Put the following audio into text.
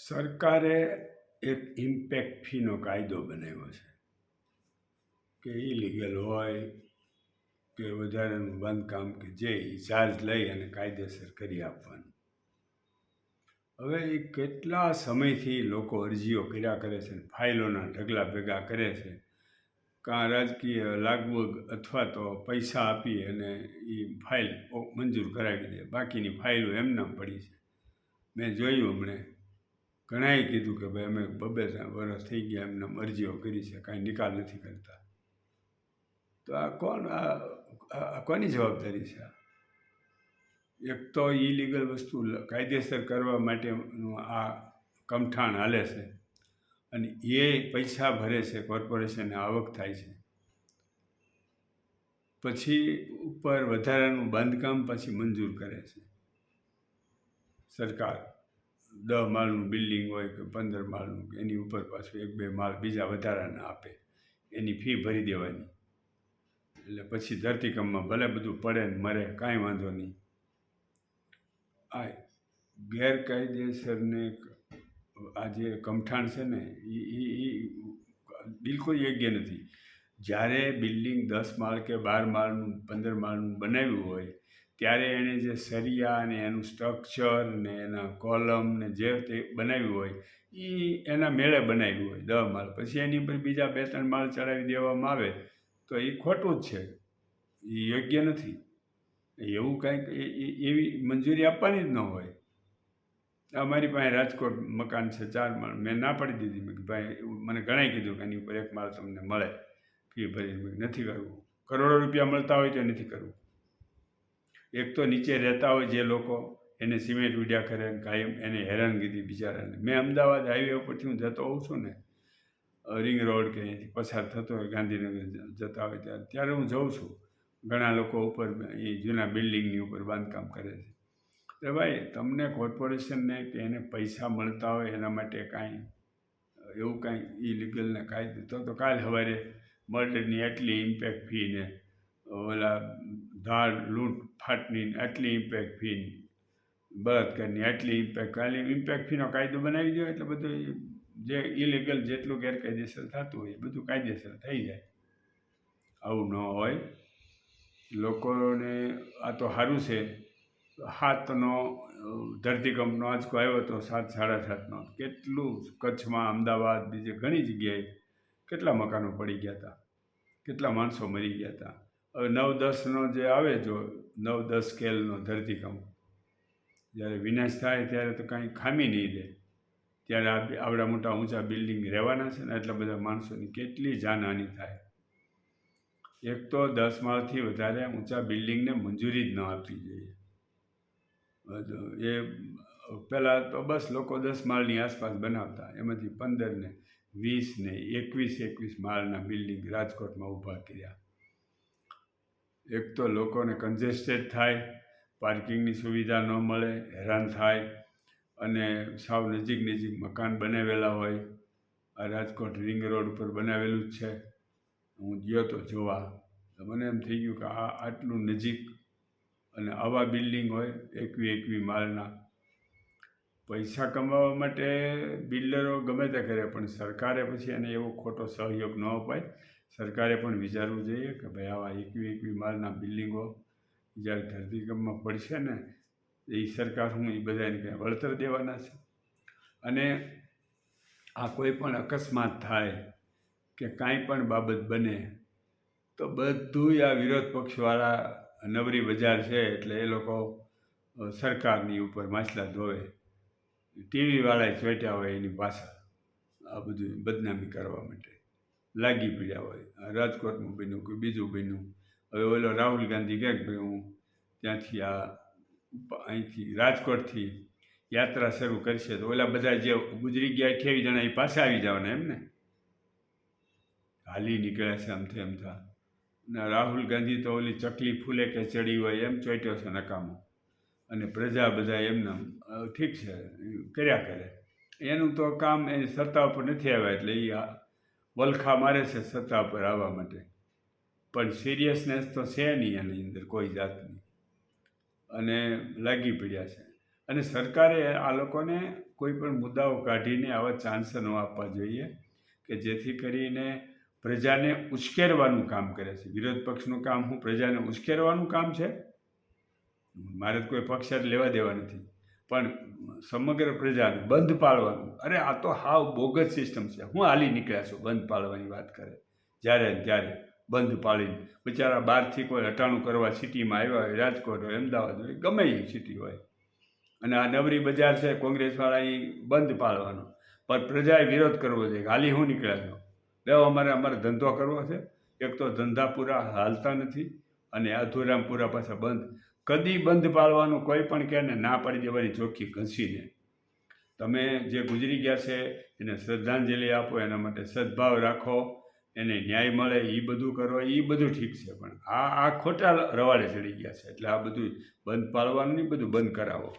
સરકારે એક ઇમ્પેક્ટ ફીનો કાયદો બનાવ્યો છે કે ઇલીગલ હોય કે વધારાનું બાંધકામ કે જે ચાર્જ લઈ અને કાયદેસર કરી આપવાનું. હવે એ કેટલા સમયથી લોકો અરજીઓ કર્યા કરે છે, ફાઇલોના ઢગલા ભેગા કરે છે, કાં રાજકીય લાગવગ અથવા તો પૈસા આપી અને એ ફાઇલ મંજૂર કરાવી દે, બાકીની ફાઇલો એમને પડી છે. મેં જોયું હમણે ઘણાએ કીધું કે ભાઈ અમે 2-3 વર્ષ થઈ ગયા એમને અરજીઓ કરી છે, કાંઈ નિકાલ નથી કરતા. તો આ કોની જવાબદારી છે? એક તો ઇલીગલ વસ્તુ કાયદેસર કરવા માટેનું આ કમઠાણ હાલે છે અને એ પૈસા ભરે છે, કોર્પોરેશનને આવક થાય છે, પછી ઉપર વધારાનું બાંધકામ પછી મંજૂર કરે છે સરકાર. 10 માળનું બિલ્ડિંગ હોય કે 15 માળનું, એની ઉપર પાછું 1-2 માળ બીજા વધારાના આપે, એની ફી ભરી દેવાની. એટલે પછી ધરતીકંપમાં ભલે બધું પડે ને મરે, કાંઈ વાંધો નહીં. આ ગેરકાયદેસરને આ જે કમઠાણ છે ને એ બિલકુલ યોગ્ય નથી. જ્યારે બિલ્ડિંગ 10 માળ કે 12 માળનું 15 માળનું બનાવ્યું હોય ત્યારે એણે જે સરિયા ને એનું સ્ટ્રક્ચર ને એના કોલમ ને જે તે બનાવ્યું હોય એ એના મેળે બનાવ્યું હોય 10 માળ, પછી એની ઉપર બીજા 2-3 માળ ચડાવી દેવામાં આવે તો એ ખોટું જ છે, એ યોગ્ય નથી. એવું કાંઈક એવી મંજૂરી આપવાની જ ન હોય. અમારી પાસે રાજકોટ મકાન છે 4 માળ, મેં ના પાડી દીધી. મેં ભાઈ, મને ઘણાએ કીધું કે એની ઉપર 1 માળ તમને મળે ફી ભરી. નથી કરવું. કરોડો રૂપિયા મળતા હોય તો નથી કરવું. એક તો નીચે રહેતા હોય જે લોકો, એને સિમેન્ટ ઉડ્યા કરે, કાયમ એને હેરાનગીરી બિચારાને. મેં અમદાવાદ હાઈવે ઉપરથી હું જતો હોઉં છું ને, રિંગ રોડ કે અહીંથી પસાર થતો હોય ગાંધીનગર જતા હોય ત્યારે હું જઉં છું. ઘણા લોકો ઉપર એ જૂના બિલ્ડિંગની ઉપર બાંધકામ કરે છે. એટલે ભાઈ, તમને કોર્પોરેશનને કે એને પૈસા મળતા હોય એના માટે કાંઈ એવું કાંઈ ઇલીગલને કાયદો તો કાલ સવારે મર્ડરની આટલી ઇમ્પેક્ટ ફી ને ઓલા ધાડ લૂંટફાટની આટલી ઇમ્પેક્ટ ફી, બળાત્કારની આટલી ઇમ્પેક્ટ ફીનો કાયદો બનાવી દો એટલે બધું જે ઇલીગલ જેટલું ગેરકાયદેસર થતું હોય એ બધું કાયદેસર થઈ જાય. આવું ન હોય. લોકોને આ તો સારું છે. 7નો ધરતીકંપનો આંચકો આવ્યો હતો, 7-7.5નો. કેટલું કચ્છમાં, અમદાવાદ, બીજે ઘણી જગ્યાએ કેટલા મકાનો પડી ગયા હતા, કેટલા માણસો મરી ગયા હતા. હવે 9-10નો જે આવે, જો 9-10 સ્કેલનો ધરતીકંપ જ્યારે વિનાશ થાય ત્યારે તો કાંઈ ખામી નહીં રહે. ત્યારે આવડા મોટા ઊંચા બિલ્ડિંગ રહેવાના છે ને, એટલા બધા માણસોની કેટલી જાનહાનિ થાય. એક તો 10 માળથી વધારે ઊંચા બિલ્ડિંગને મંજૂરી જ ન આપવી જોઈએ. એ પહેલાં તો બસ લોકો 10 માળની આસપાસ બનાવતા, એમાંથી 15 ને 20 ને 21 માળના બિલ્ડિંગ રાજકોટમાં ઊભા કર્યા. એક તો લોકોને કન્જેસ્ટેડ થાય, પાર્કિંગની સુવિધા ન મળે, હેરાન થાય, અને સાવ નજીક મકાન બનાવેલા હોય. આ રાજકોટ રિંગ રોડ ઉપર બનાવેલું જ છે. હું ગયો તો જોવા, તો મને એમ થઈ ગયું કે આ આટલું નજીક અને આવા બિલ્ડિંગ હોય 21 માળના. પૈસા કમાવા માટે બિલ્ડરો ગમે તે કરે, પણ સરકારે પછી એને એવો ખોટો સહયોગ ન અપાય. સરકારે પણ વિચારવું જોઈએ કે ભાઈ આવા 21 માળના બિલ્ડિંગો જ્યારે ધરતીકંપમાં પડશે ને એ સરકાર હું એ બધાને કંઈ વળતર દેવાના છે. અને આ કોઈ પણ અકસ્માત થાય કે કાંઈ પણ બાબત બને તો બધુંય આ વિરોધ પક્ષવાળા નવરી બજાર છે, એટલે એ લોકો સરકારની ઉપર માછલા ધોવે. ટીવીવાળાએ ચોંટ્યા હોય એની પાછળ આ બધું બદનામી કરવા માટે લાગી પડ્યા હોય. રાજકોટનું બન્યું, કોઈ બીજું બન્યું. હવે ઓલો રાહુલ ગાંધી કહે કે ભાઈ હું ત્યાંથી અહીંથી રાજકોટથી યાત્રા શરૂ કરશે તો ઓલા બધા જે ગુજરી ગયા 28 જણા એ પાછા આવી જવાના એમ ને, હાલી નીકળ્યા છે અમથા. ને રાહુલ ગાંધી તો ઓલી ચકલી ફૂલે કે ચડી હોય એમ ચોંટ્યો છે નકામો, અને પ્રજા બધા એમને ઠીક છે કર્યા કરે. એનું તો કામ એ સત્તા ઉપર નથી આવ્યા એટલે એ વલખા મારે છે સત્તા ઉપર આવવા માટે, પણ સિરિયસનેસ તો છે નહીં એની અંદર કોઈ જાતની, અને લાગી પડ્યા છે. અને સરકારે આ લોકોને કોઈ પણ મુદ્દાઓ કાઢીને આવા ચાન્સ ન આપવા જોઈએ કે જેથી કરીને પ્રજાને ઉશ્કેરવાનું કામ કરે છે. વિરોધ પક્ષનું કામ શું પ્રજાને ઉશ્કેરવાનું કામ છે? મારે તો કોઈ પક્ષ જ લેવા દેવા નથી, પણ સમગ્ર પ્રજાને બંધ પાળવાનું. અરે આ તો હાવ બોગસ સિસ્ટમ છે. હું હાલી નીકળ્યા છું બંધ પાળવાની વાત કરે, જ્યારે ત્યારે બંધ પાળીને બિચારા બહારથી કોઈ હટાણું કરવા સિટીમાં આવ્યા હોય, રાજકોટ હોય, અમદાવાદ હોય, ગમે એ સિટી હોય, અને આ નવરી બજાર છે કોંગ્રેસવાળા એ બંધ પાળવાનો, પણ પ્રજાએ વિરોધ કરવો જોઈએ. હાલી હું નીકળ્યા છો, લેવો અમારે ધંધો કરવો છે. એક તો ધંધા પૂરા હાલતા નથી અને અધૂરામ પૂરા પાછા બંધ. કદી બંધ પાળવાનું કોઈ પણ કહે ને ના પાડી દેવાની ચોખ્ખી ઘસીને. તમે જે ગુજરી ગયા છે એને શ્રદ્ધાંજલિ આપો, એના માટે સદભાવ રાખો, એને ન્યાય મળે એ બધું કરો, એ બધું ઠીક છે. પણ આ ખોટા રવાડે ચડી ગયા છે, એટલે આ બધું બંધ પાળવાનું નહીં, બધું બંધ કરાવો.